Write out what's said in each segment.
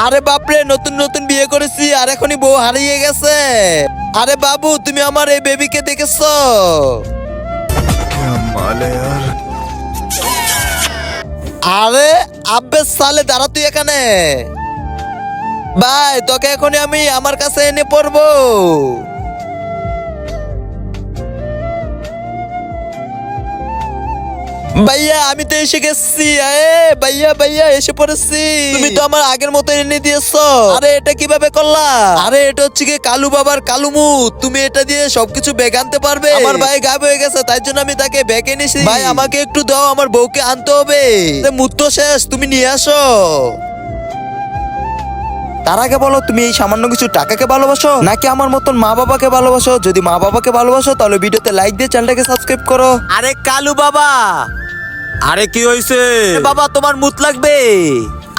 আরে বাপরে, নতুন নতুন বিয়ে করেছি আর এখনই বউ হারিয়ে গেছে। আরে বাবু, তুমি আমার এই বেবিকে দেখেছো? क्या माल है यार। আরে আব্বে সালে, দাঁড়া তুই এখানে। ভাই, তোকে এখনই আমি আমার কাছে এনে পড়বো। ভাইয়া, আমি তো এসে গেছি। ভাইয়া ভাইয়া, এসে পড়েছি। তুমি তো আমার আগের মতো এনে দিয়েছো। আরে এটা কিভাবে করলা? আরে এটা হচ্ছে কি কালু বাবার কালু মুত। তুমি এটা দিয়ে সবকিছু ব্যাগ আনতে পারবে? আমার ভাই গায়েব হয়ে গেছে, তাই জন্য আমি তাকে ব্যাগ এনেছি। ভাই, আমাকে একটু দাও, আমার বউকে আনতে হবে। মুত তো শেষ, তুমি নিয়ে আসো। তার আগে বলো, তুমি এই সামান্য কিছু টাকাকে ভালোবাসো নাকি আমার মতন মা বাবাকে ভালোবাসো? যদি মা বাবাকে ভালোবাসো তাহলে ভিডিওতে লাইক দিয়ে চ্যানেলটাকে সাবস্ক্রাইব করো। আরে কালু বাবা, আরে কি হয়েছে? বাবা তোমার মুত লাগবে।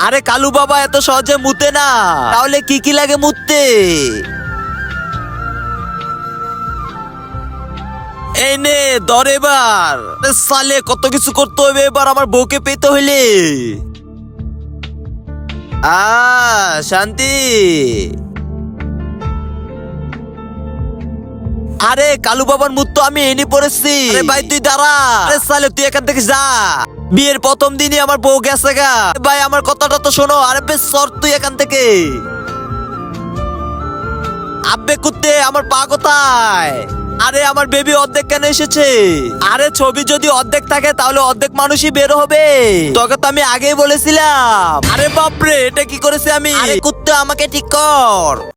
আরে কালু বাবা এত সহজে মুতে না। তাহলে কি কি লাগে মুততে? এই নে ধর এবার। সালে কত কিছু করতে হবে এবার আমার বউকে পেতে হইলে। শান্তি। আরে কালু বাবার মুত তো আমি এনে পড়েছি। আরে ভাই তুই দাঁড়া। আরে সালে তুই এখান থেকে যা। বিয়ের প্রথম দিনই আমার বউ গেছে গা। ভাই আমার কথাটা তো শোনো। আরে বেশ সর তুই এখান থেকে। আব্বে কুত্তে, আমার পা কোথায়? আরে আমার বেবি অর্ধেক কেন এসেছে? আরে ছবি যদি অর্ধেক থাকে তাহলে অর্ধেক মানুষই বের হবে। তোকে তো আমি আগেই বলেছিলাম। আরে বাপরে, এটা কি করেছি আমি? আরে কুত্তে, আমাকে ঠিক কর।